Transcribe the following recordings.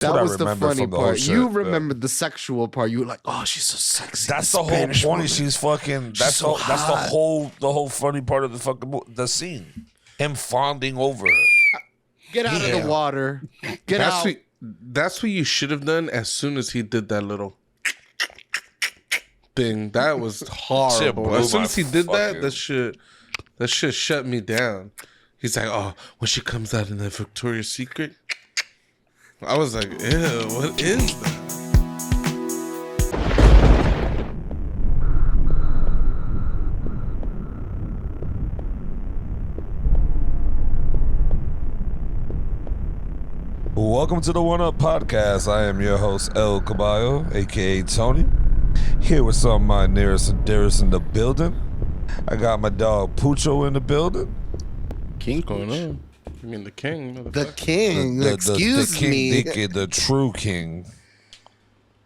That what was I the remember funny from the whole part. shit. You remembered the sexual part. You were like, "Oh, she's so sexy." That's the whole Spanish point. woman. She's fucking. That's so that's the hot. whole funny part of the fucking the scene. Him fawning over her. Get out of Yeah. the water. Get That's out. that's what you should have done as soon as he did that little thing. That was horrible. blew As soon my as he did that, fucking- that shit shut me down. He's like, oh, when she comes out in the Victoria's Secret, I was like, ew, what is that? Welcome to the One Up Podcast. I am your host, El Caballo, aka Tony. Here with some of my nearest and dearest in the building. I got my dog Pucho in the building. King What's going on? You mean the king? The king. Excuse the king, me. the true king.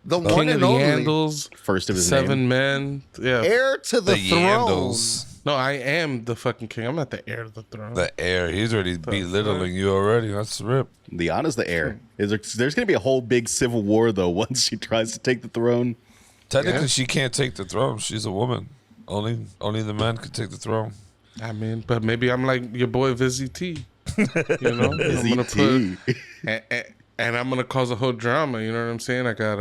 The King one of and the only. Andals, First of his seven name. men. Yeah. Heir to the throne. Yandles. No, I am the fucking king. I'm not the heir to the throne. The air. He's already belittling you already. That's rip. Liana's the heir. There's going to be a whole big civil war, though, once she tries to take the throne. Technically, she can't take the throne. She's a woman. Only the man can take the throne. I mean, but maybe I'm like your boy Vizzy T. You know, Vizzy I'm gonna T. and I'm gonna cause a whole drama. You know what I'm saying? I got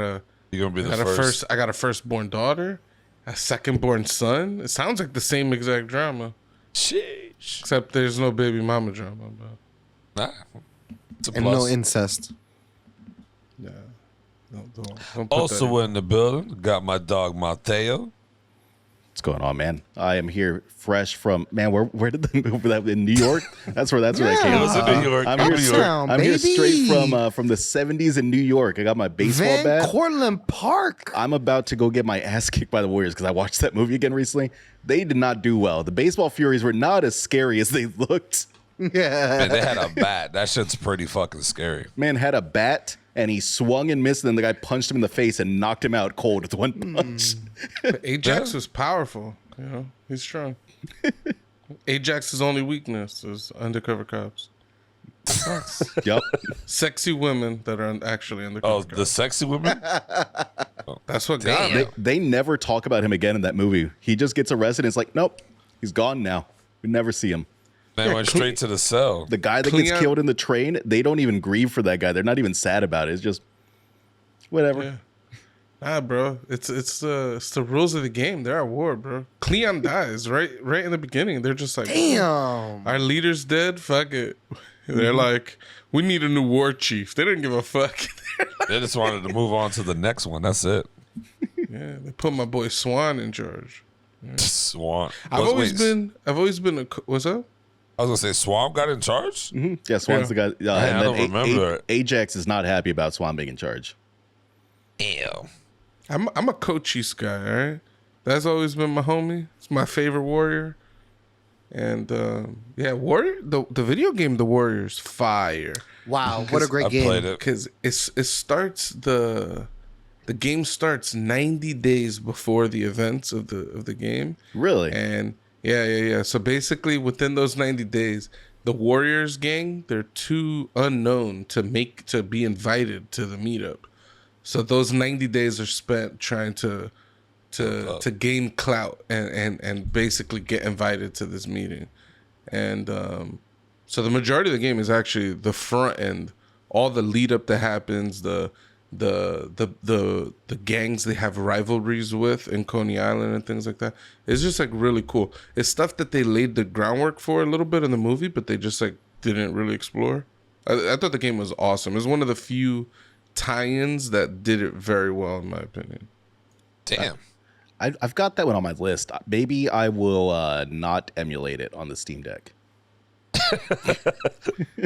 You're gonna be the first. I got a firstborn daughter, a secondborn son. It sounds like the same exact drama, Sheesh. except there's no baby mama drama. But Nah. It's a And plus. no incest. yeah, don't put Also that in the building, got my dog Mateo. What's going on, man? I am here fresh from, man, where did the movie that in New York? That's where that came It was in from. New York. I'm New here, York. Uptown, I'm here baby. straight from the 70s in New York. I got my baseball Van bat. Cortlandt Park. I'm about to go get my ass kicked by the Warriors because I watched that movie again recently. They did not do well. The baseball Furies were not as scary as they looked. Yeah. Man, they had a bat. That shit's pretty fucking scary. Man had a bat and he swung and missed, and then the guy punched him in the face and knocked him out cold with one punch. But Ajax was powerful. You know, he's strong. Ajax's only weakness is undercover cops. Yup. Sexy women that are actually undercover Oh, cops. the sexy women? That's what got him. They never talk about him again in that movie. He just gets arrested and it's like, nope, he's gone now. We never see him. Man went straight to the cell. The guy that Cleon- gets killed in the train, they don't even grieve for that guy. They're not even sad about it. It's just whatever. Yeah. Nah, bro. It's the rules of the game. They're at war, bro. Cleon dies right in the beginning. They're just like, Damn. our leader's dead. Fuck it. They're like, we need a new war chief. They didn't give a fuck. They just wanted to move on to the next one. That's it. Yeah, they put my boy Swan in charge. Swan. I've always been a. What's up? I was gonna say Swamp got in charge. Yeah, Swan's the guy. I don't remember it. Ajax is not happy about Swan being in charge. Ew. I'm a Cochise guy, all right? That's always been my homie. It's my favorite warrior. And yeah, Warrior, the video game The Warriors, fire. Wow. What a great I game. played it. Because it starts the game starts 90 days before the events of the game. Really? And yeah. So basically within those 90 days, the Warriors gang, they're too unknown to be invited to the meetup. So those 90 days are spent trying to gain clout and basically get invited to this meeting. And so the majority of the game is actually the front end, all the lead up that happens, the gangs they have rivalries with in Coney Island and things like that. It's just like really cool. It's stuff that they laid the groundwork for a little bit in the movie, but they just like didn't really explore. I thought the game was awesome. It was one of the few tie-ins that did it very well, in my opinion. Damn. I've got that one on my list. Maybe I will not emulate it on the Steam Deck.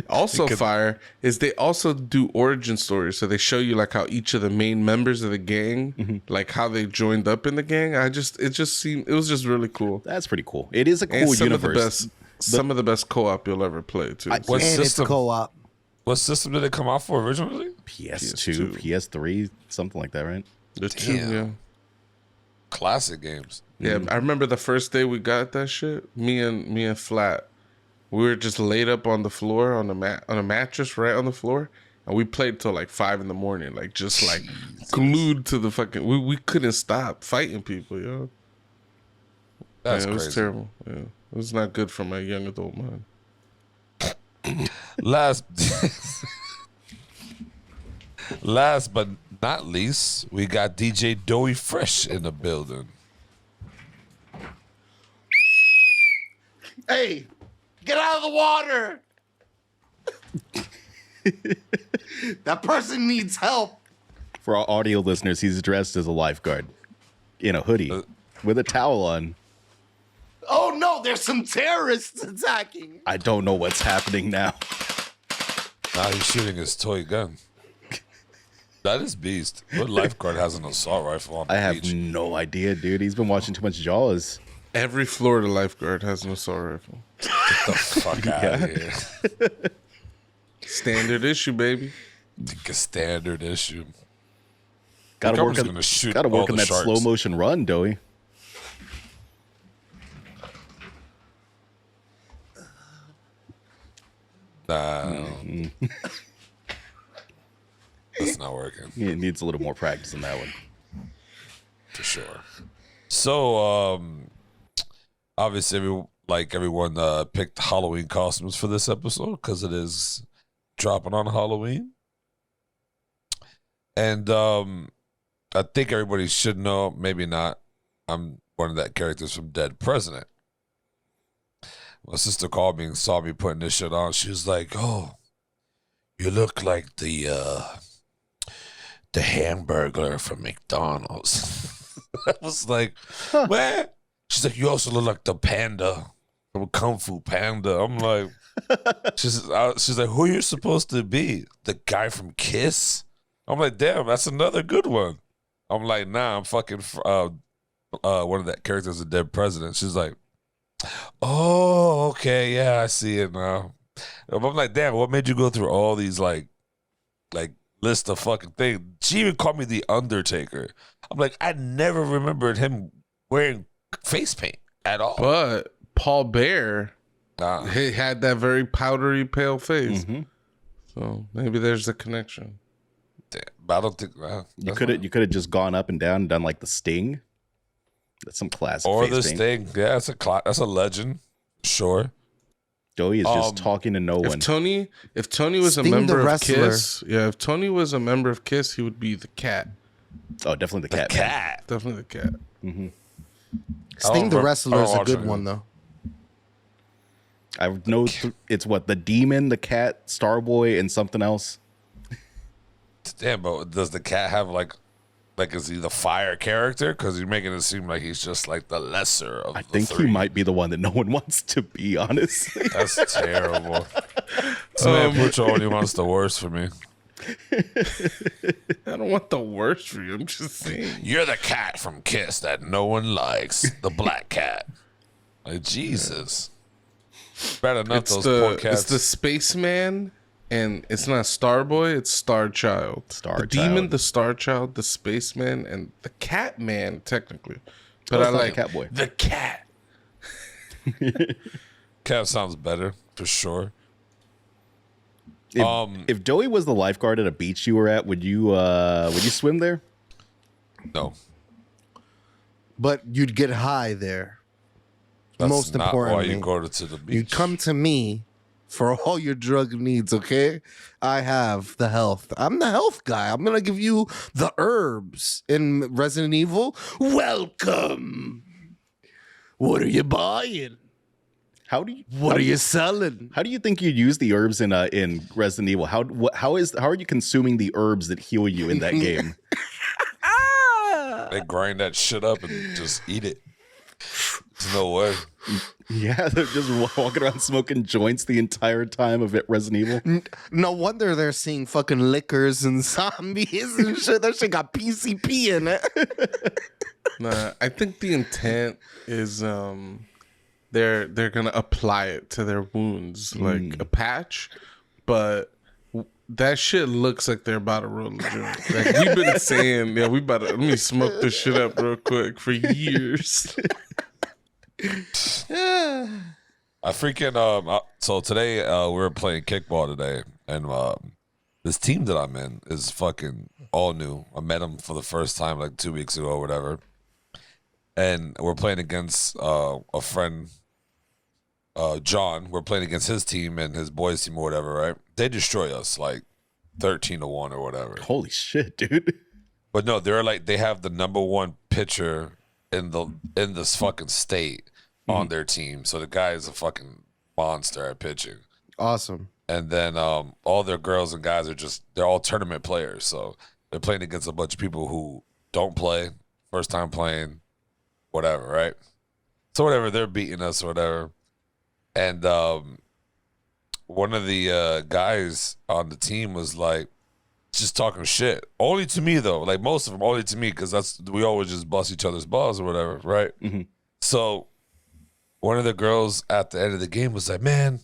Also fire is they also do origin stories, so they show you like how each of the main members of the gang, like how they joined up in the gang. It was just really cool. That's pretty cool. It is a And cool some universe. some of the best co-op you'll ever play too. What And it's system? co-op. What system did it come out for originally? PS2, PS3, something like that, right? The two, Damn. yeah. Classic games. Yeah, I remember the first day we got that shit. Me and Flat, we were just laid up on the floor on a mattress right on the floor, And we played till like 5 in the morning, like just like glued to the fucking. We couldn't stop fighting people, yo. That's it was crazy. terrible. Yeah, it was not good for my young adult mind. Last but not least, we got DJ Doey Fresh in the building. Hey, get out of the water. That person needs help. For our audio listeners, he's dressed as a lifeguard in a hoodie with a towel on. Oh no, there's some terrorists attacking. I don't know what's happening now. Now he's shooting his toy gun. That is beast. What lifeguard has an assault rifle on the I have beach? no idea, dude. He's been watching too much Jaws. Every Florida lifeguard has an assault rifle. Get the fuck out of here. Standard issue, baby. Think a standard issue. Gotta I'm work just on, gonna shoot gotta all work the on that sharks. slow motion run, Doey. Nah, that's not working He needs a little more practice on that one. for sure. So, obviously, everyone picked Halloween costumes for this episode because it is dropping on Halloween, and I think everybody should know. Maybe not. I'm one of that characters from Dead President. My sister called me and saw me putting this shit on. She was like, "Oh, you look like the Hamburglar from McDonald's." I was like, "Man." She's like, "You also look like the panda from Kung Fu Panda." I'm like, she's like, "Who are you supposed to be? The guy from Kiss?" I'm like, "Damn, that's another good one." I'm like, "Nah, I'm fucking one of that characters of Dead President." She's like, "Oh, okay, yeah, I see it now." I'm like, "Damn, what made you go through all these like list of fucking things?" She even called me the Undertaker. I'm like, I never remembered him wearing face paint at all. But Paul Bear, Nah. he had that very powdery pale face. Mm-hmm. So maybe there's a connection. Damn, but I don't think You could have just gone up and down and done like the Sting. That's some classic. or face this paint. thing. Yeah, that's a legend. Sure. Doey is just talking to no one. If Tony was Sting a the member of wrestler. Kiss, if Tony was a member of Kiss, he would be the cat. Oh, definitely the cat. man. Cat. Definitely the cat. Sting the wrestler is a good it. one though. I know it's what the Demon, the Cat, Starboy, and something else. Damn, but does the cat have like is he the fire character? Because you're making it seem like he's just like the lesser of I the think three. he might be the one that no one wants to be. Honestly, That's terrible. This man Pucho only wants the worst for me. I don't want the worst for you. I'm just saying. You're the cat from Kiss that no one likes. The black cat. Like, Jesus. Bad enough It's those poor cats. the spaceman, and it's not Starboy, it's Star Child. Star the demon, Child. the Star Child, the spaceman, and the cat man, technically. But it's I not like the Catboy. the cat. Cat sounds better, for sure. If Doey was the lifeguard at a beach you were at, would you swim there? No. But you'd get high there. That's Most not why importantly, you go to the beach. you come to me for all your drug needs, okay? I have the health. I'm the health guy. I'm gonna give you the herbs in Resident Evil. Welcome. What are you buying? How do you? What are you selling? How do you think you'd use the herbs in Resident Evil? How are you consuming the herbs that heal you in that game? They grind that shit up and just eat it. There's no way. Yeah, they're just walking around smoking joints the entire time of Resident Evil. No wonder they're seeing fucking liquors and zombies and shit. That shit got PCP in it. Nah, I think the intent is they're gonna apply it to their wounds like a patch, but that shit looks like they're about to roll a joint. Like we've been saying, yeah, we about to let me smoke this shit up real quick for years. I freaking so today we were playing kickball today, and this team that I'm in is fucking all new. I met him for the first time like 2 weeks ago or whatever. And we're playing against a friend, John. We're playing against his team and his boys' team or whatever, right? They destroy us like 13-1 or whatever. Holy shit, dude. But no, they're like they have the number one pitcher in this fucking state on their team. So the guy is a fucking monster at pitching. Awesome. And then all their girls and guys they're all tournament players. So they're playing against a bunch of people who don't play, first time playing, whatever, right? So whatever, they're beating us or whatever. And one of the guys on the team was like, just talking shit. Only to me though. Like most of them only to me because we always just bust each other's balls or whatever, right? Mm-hmm. So one of the girls at the end of the game was like, man,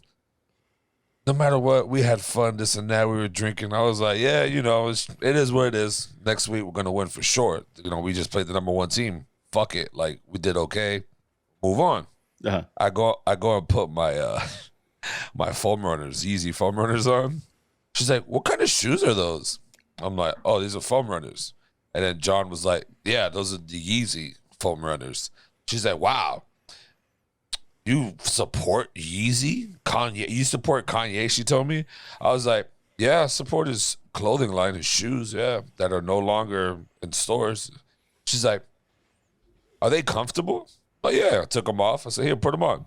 no matter what, we had fun, this and that. We were drinking. I was like, yeah, it is what it is. Next week we're gonna win for sure. We just played the number one team. Fuck it. Like we did okay. Move on. Uh-huh. I go and put my my foam runners, Yeezy foam runners on. She's like, what kind of shoes are those? I'm like, oh, these are foam runners. And then John was like, yeah, those are the Yeezy foam runners. She's like, wow, you support Yeezy? Kanye? You support Kanye, she told me. I was like, yeah, I support his clothing line, his shoes, yeah, that are no longer in stores. She's like, are they comfortable? Oh, yeah, I took them off. I said, here, put them on.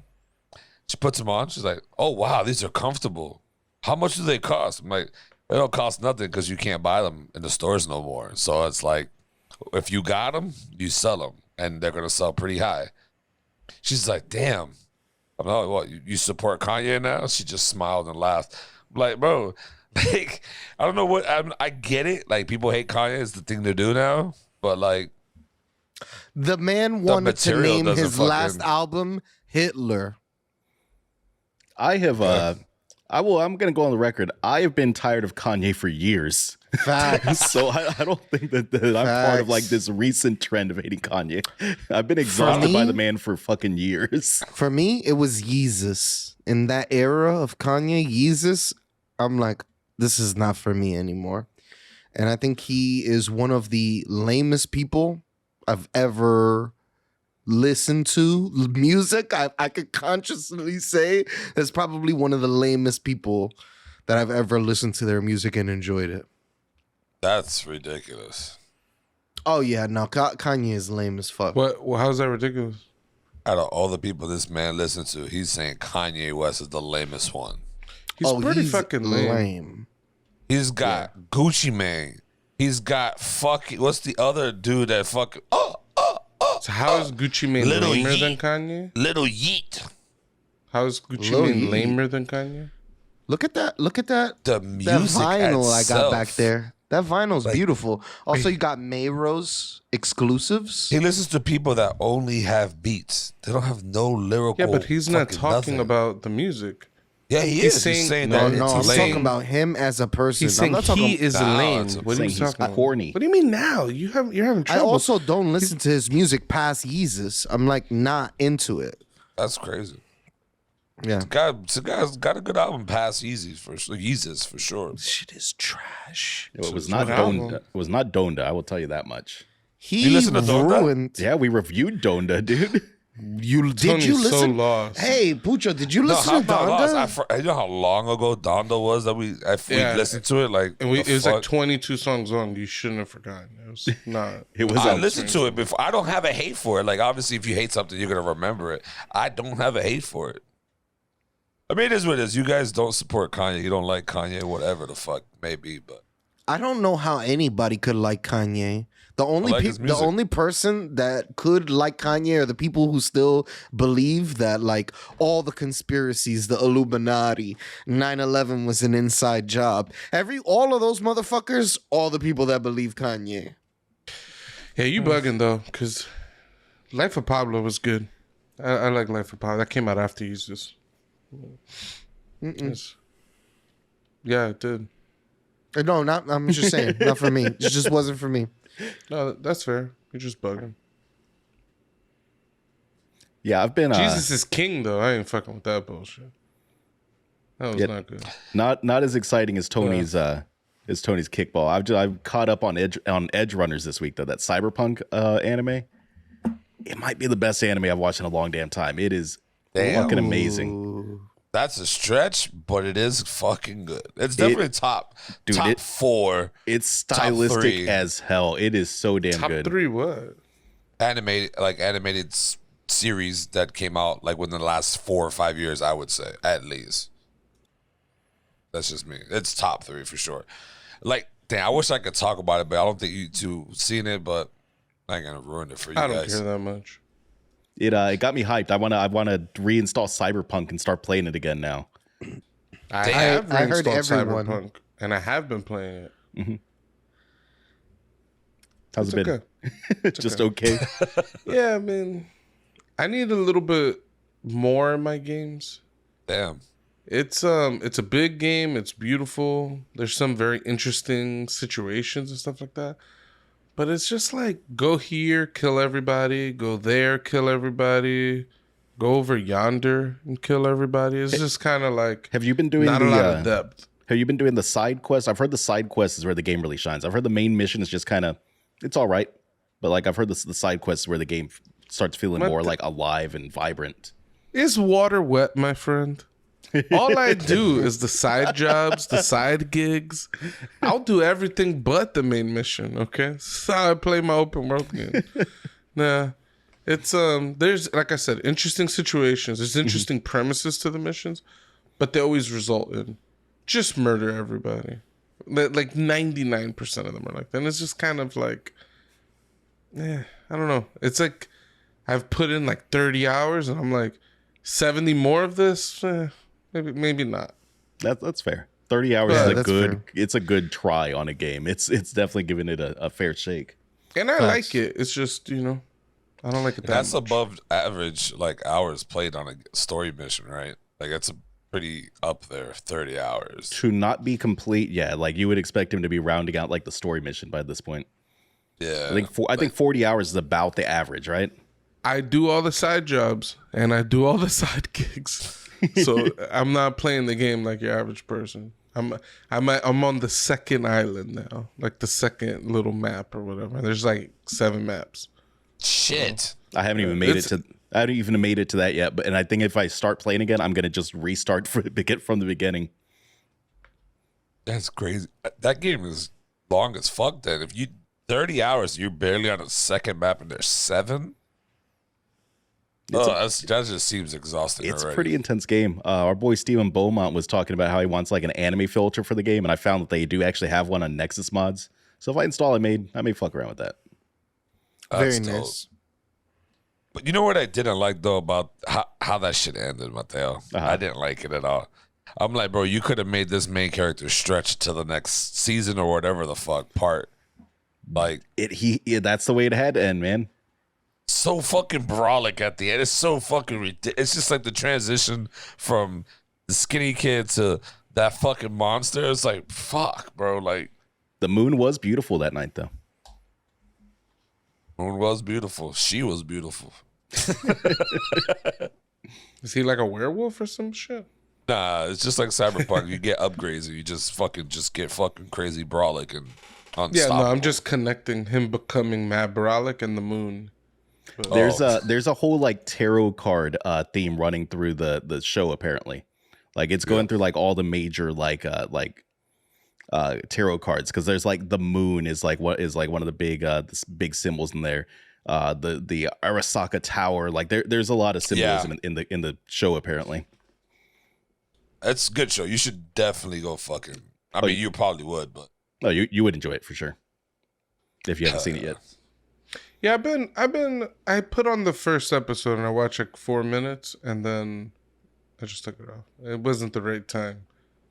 She puts them on. She's like, oh, wow, these are comfortable. How much do they cost? I'm like, they don't cost nothing because you can't buy them in the stores no more. So it's like, if you got them, you sell them, and they're going to sell pretty high. She's like, damn. I'm like, what, you support Kanye now? She just smiled and laughed. I'm like, bro, like, I don't know what, I get it. Like, people hate Kanye. It's the thing to do now. But, like, the man wanted to name his last album Hitler. I have, I'm going to go on the record. I have been tired of Kanye for years. Facts. So I don't think that I'm part of like this recent trend of hating Kanye. I've been exhausted by the man for fucking years. For me, it was Yeezus. In that era of Kanye, Yeezus, I'm like, this is not for me anymore. And I think he is one of the lamest people I've ever listened to. Music, I could consciously say that's probably one of the lamest people that I've ever listened to their music and enjoyed it. That's ridiculous. Oh, yeah, no, Kanye is lame as fuck. What? Well, how's that ridiculous? Out of all the people this man listens to, he's saying Kanye West is the lamest one. He's pretty fucking lame. He's got Gucci Mane. He's got fucking, what's the other dude that fucking, So how is Gucci Mane lamer than Kanye? Little Yeet. How is Gucci Mane lamer than Kanye? Look at that. The music vinyl I itself. got back there. That vinyl's beautiful. Also, you got Mayros exclusives. He listens to people that only have beats. They don't have no lyrical. Yeah, but he's not talking nothing. about the music. Yeah, he's saying no, that I'm it's lame. talking about him as a person. He's saying he is lame. What are you talking about? Corny. What do you mean now? You're having trouble. I also don't listen to his music past Yeezus. I'm like not into it. That's crazy. Yeah, the guy's got a good album past Yeezus for sure. Shit is trash. It was not Donda. It was not Donda. I will tell you that much. He ruined. Yeah, we reviewed Donda, dude. You did you listen? So lost. Hey, Pucho, did you listen to Donda? You know how long ago Donda was that we listened to it? Like, and it was like 22 songs long. You shouldn't have forgotten. It was not. It was. I listened to it before. I don't have a hate for it. Like, obviously, if you hate something, you're gonna remember it. I don't have a hate for it. I mean, it is what it is. You guys don't support Kanye. You don't like Kanye, whatever the fuck maybe. But I don't know how anybody could like Kanye. The only person that could like Kanye are the people who still believe that like all the conspiracies, the Illuminati, 9/11 was an inside job. All of those motherfuckers, all the people that believe Kanye. Yeah, you bugging though, because Life of Pablo was good. I like Life of Pablo. That came out after Yeezus. Yeah, it did. No, I'm just saying, not for me. It just wasn't for me. No, that's fair. You're just bugging. Yeah, I've been. Jesus is king, though. I ain't fucking with that bullshit. That was not good. Not as exciting as Tony's is Tony's kickball. I've caught up on Edge Runners this week though. That cyberpunk anime. It might be the best anime I've watched in a long damn time. It is fucking amazing. That's a stretch, but it is fucking good. It's definitely top 4. It's stylistic as hell. It is so damn Top good. 3 what? Animated series that came out like within the last 4 or 5 years, I would say, at least. That's just me. It's top 3 for sure. Like, damn, I wish I could talk about it, but I don't think you two seen it, but I ain't gonna ruin it for you guys. I don't care that much. It got me hyped. I wanna reinstall Cyberpunk and start playing it again now. I have I heard reinstalled everyone. Cyberpunk, and I have been playing it. Mm-hmm. How's It's it been? Just okay. Yeah, I mean, I need a little bit more in my games. Damn. It's a big game. It's beautiful. There's some very interesting situations and stuff like that. But it's just like, go here, kill everybody. Go there, kill everybody. Go over yonder and kill everybody. It's just kind of like Have you been doing not a lot of depth. Have you been doing the side quests? I've heard the side quest is where the game really shines. I've heard the main mission is just kind of, it's all right. But like I've heard the side quests is where the game starts feeling more like alive and vibrant. Is water wet, my friend? All I do is the side jobs, the side gigs. I'll do everything but the main mission, okay? That's how I play my open world game. Nah. It's there's, like I said, interesting situations. There's interesting premises to the missions, but they always result in just murder everybody. Like 99% of them are like that. And it's just kind of like, I don't know. It's like I've put in like 30 hours and I'm like, 70 more of this? Maybe not. That's fair. 30 hours is a good fair. It's a good try on a game. It's definitely giving it a fair shake. And I like it. It's just, I don't like it that That's much. above average like hours played on a story mission, right? Like that's a pretty up there, 30 hours. To not be complete, yeah, like you would expect him to be rounding out like the story mission by this point. Yeah. I think 40 hours is about the average, right? I do all the side jobs and I do all the side gigs. So I'm not playing the game like your average person. I'm on the second island now, like the second little map or whatever. There's like 7 maps. Shit. I haven't even made it to that yet. And I think if I start playing again, I'm gonna just restart from the beginning. That's crazy. That game is long as fuck. Then if you 30 hours, you're barely on a second map, and there's 7. That just seems exhausting. It's already. a pretty intense game. Our boy Steven Beaumont was talking about how he wants like an anime filter for the game, and I found that they do actually have one on Nexus mods. So if I install, I may fuck around with that. Very That's nice. dope. But you know what I didn't like though about how that shit ended, Mateo? I didn't like it at all. I'm like, bro, you could have made this main character stretch to the next season or whatever the fuck part. Like that's the way it had to end, man. So fucking brolic at the end. It's so fucking ridiculous. It's just like the transition from the skinny kid to that fucking monster. It's like, fuck, bro. Like, the moon was beautiful that night, though. Moon was beautiful. She was beautiful. Is he like a werewolf or some shit? Nah, it's just like Cyberpunk. You get upgrades and you just get fucking crazy brolic and unstoppable. Yeah, no, I'm just connecting him becoming Mad Brolic and the moon. There's a whole like tarot card theme running through the show apparently. Like it's going through like all the major tarot cards because there's like the moon is like one of the big symbols in there. The Arasaka Tower, like there's a lot of symbolism in the show apparently. It's a good show. You should definitely go fucking. I mean, you probably would, but you would enjoy it for sure if you haven't seen it yet. Yeah, I put on the first episode and I watched like 4 minutes and then I just took it off. It wasn't the right time.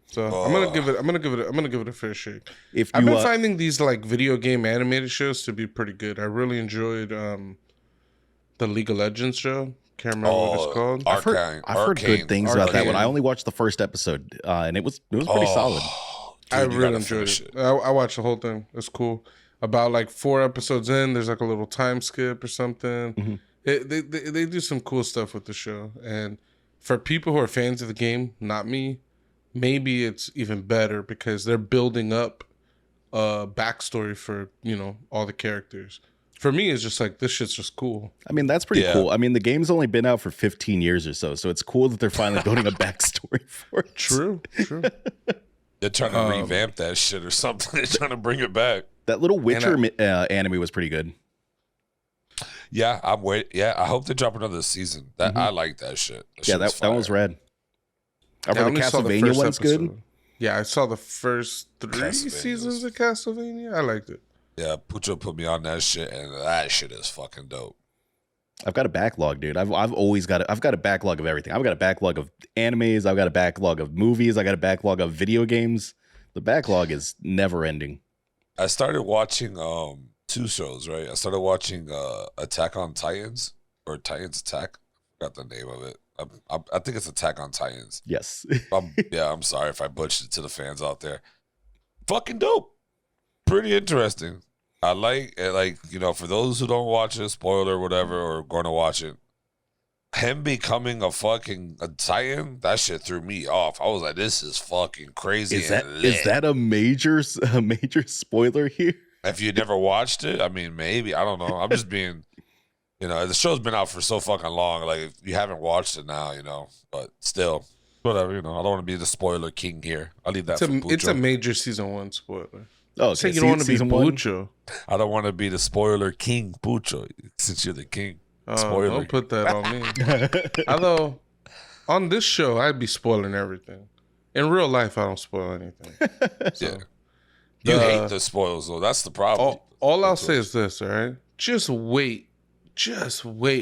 So I'm gonna give it a fair shake. I've been finding these like video game animated shows to be pretty good. I really enjoyed the League of Legends show. Can't remember what it's called. I've heard good things about that one. I only watched the first episode and it was pretty solid. Dude, I really enjoyed it. I watched the whole thing. It's cool. About like 4 episodes in, there's like a little time skip or something. Mm-hmm. They do some cool stuff with the show. And for people who are fans of the game, not me, maybe it's even better because they're building up backstory for all the characters. For me, it's just like this shit's just cool. I mean, that's pretty cool. I mean, the game's only been out for 15 years or so it's cool that they're finally building a backstory for it. True. They're trying to revamp that shit or something. They're trying to bring it back. That little Witcher anime was pretty good. Yeah, I'm wait. Yeah, I hope they drop another season. That I like that shit. That one was rad. I the Castlevania one's good. Yeah, I saw the first 3 seasons of Castlevania. I liked it. Yeah, Pucho put me on that shit, and that shit is fucking dope. I've got a backlog, dude. I've always got I've got a backlog of everything. I've got a backlog of animes. I've got a backlog of movies. I got a backlog of video games. The backlog is never ending. I started watching 2 shows, right? I started watching Attack on Titans or Titans Attack. I forgot the name of it. I think it's Attack on Titans. Yes. I'm sorry if I butchered it to the fans out there. Fucking dope. Pretty interesting. I like it, for those who don't watch it, spoiler, whatever, or going to watch it, him becoming a Titan, that shit threw me off. I was like, this is fucking crazy. Is that a major spoiler here? If you never watched it, I mean, maybe. I don't know. I'm just being, the show's been out for so fucking long. Like, if you haven't watched it now, but still, whatever, I don't want to be the spoiler king here. I'll leave that for Pucho. It's a major season 1 spoiler. Oh, okay. You don't want to be Pucho. I don't want to be the spoiler king, Pucho, since you're the king. Spoiler. Don't put that on me. Although, on this show, I'd be spoiling everything. In real life, I don't spoil anything. So, yeah. You hate the spoils, though. That's the problem. All I'll say is this, all right? Just wait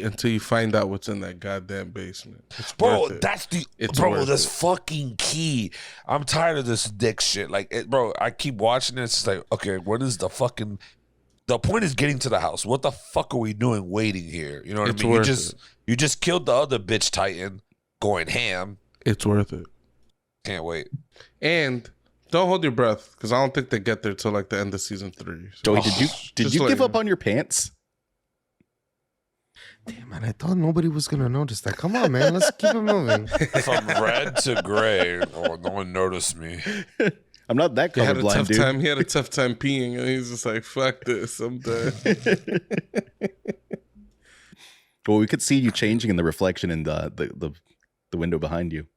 until you find out what's in that goddamn basement. Bro, that's that's fucking key. I'm tired of this dick shit. Bro, I keep watching it. It's just like, okay, what is the point is getting to the house. What the fuck are we doing waiting here? You know what I mean? You just killed the other bitch Titan going ham. It's worth it. Can't wait. And don't hold your breath, because I don't think they get there till like the end of season 3. Joey, did you give up on your pants? Damn, man, I thought nobody was going to notice that. Come on, man. Let's keep it moving. From red to gray. Oh, no one noticed me. I'm not that colorblind, dude. He had a tough time peeing, and he's just like, fuck this, I'm done. Well, we could see you changing in the reflection in the window behind you.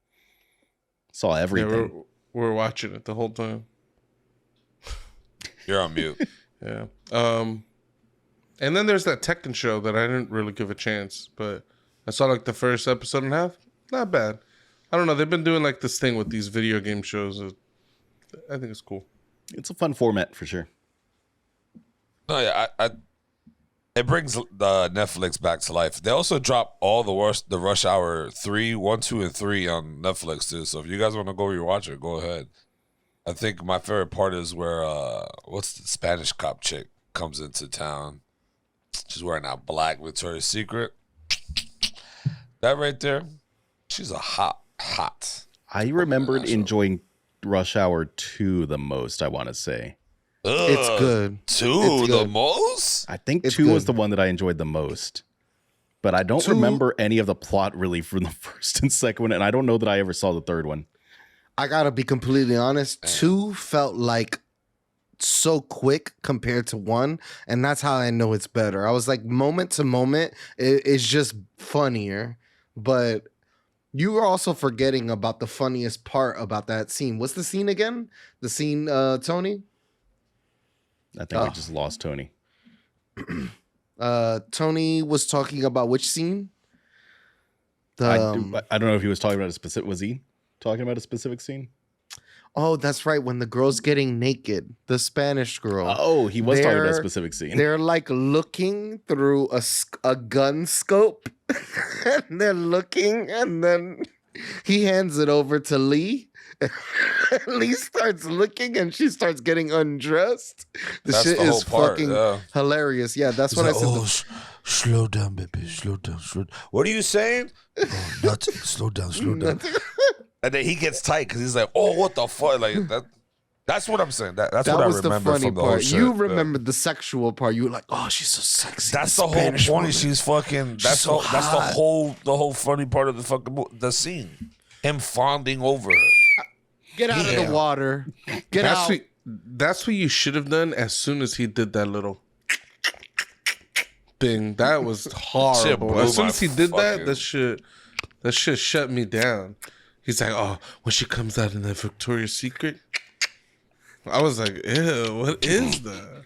Saw everything. Yeah, we're watching it the whole time. You're on mute. Yeah. And then there's that Tekken show that I didn't really give a chance, but I saw like the first episode and a half. Not bad. I don't know. They've been doing like this thing with these video game shows. I think it's cool. It's a fun format for sure. No, yeah, it brings the Netflix back to life. They also drop all the Rush Hour 1, 2, and 3 on Netflix too. So if you guys want to go rewatch it, go ahead. I think my favorite part is where what's the Spanish cop chick comes into town. She's wearing that black Victoria's Secret. That right there, she's a hot. I remembered enjoying Rush Hour 2 the most, I want to say. It's good. 2 the most? I think 2 was the one that I enjoyed the most. But I don't remember any of the plot really from the first and second one, and I don't know that I ever saw the third one. I got to be completely honest. 2 felt like so quick compared to 1, and that's how I know it's better. I was like, moment to moment, it's just funnier, but you were also forgetting about the funniest part about that scene. What's the scene again? The scene, Tony? I think I just lost Tony. Tony was talking about which scene? I don't know if he was talking about a specific. Was he talking about a specific scene? Oh, that's right. When the girl's getting naked, the Spanish girl. Oh, he was talking about a specific scene. They're like looking through a gun scope. And they're looking, and then he hands it over to Lee. Lee starts looking, and she starts getting undressed. That's shit is fucking hilarious. Yeah, that's what I said. Slow down, baby. Slow down. What are you saying? Oh, nothing. Slow down. And then he gets tight because he's like, "Oh, what the fuck?" Like that. That's what I'm saying. That's what I remember from the whole shit. You remember the sexual part. You were like, "Oh, she's so sexy." That's the whole point. She's fucking. That's the whole funny part of the scene. Him fawning over her. Get out of the water. Get out. That's what you should have done as soon as he did that little thing. That was horrible. blew As soon my as he did that, fucking- that shit shut me down. He's like, oh, when she comes out in that Victoria's Secret, I was like, ew, what is that?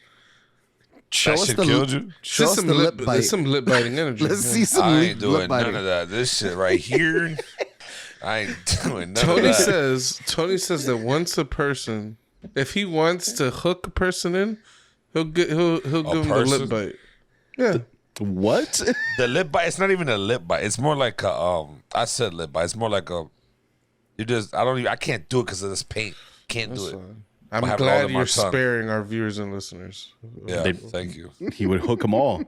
Show That us shit the killed you? Show us some the lip There's bite. some lip biting energy. Let's yeah. see some I lip, ain't doing lip biting. none of that. This shit right here. I ain't doing none Tony of that. Tony says that once a person, if he wants to hook a person in, he'll give him the lip person? bite. Yeah. What? The lip bite. It's not even a lip bite. It's more like a I said lip bite. It's more like a. You just. I can't do it because of this paint. Can't do it. I'm have it all glad in my you're tongue. sparing our viewers and listeners. Yeah. Thank you. He would hook them all.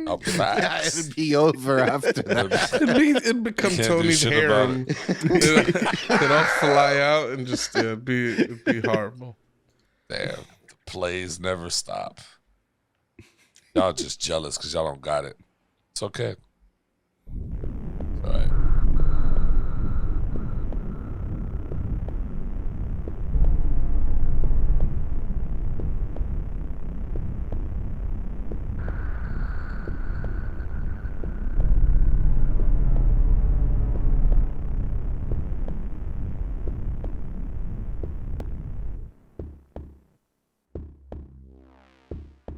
Oh, Yeah, facts. it'd be over after that. It'd become Can't do Tony's shit hair about and it'd all fly out and just it'd be horrible. Damn. The plays never stop. Y'all just jealous because y'all don't got it. It's okay.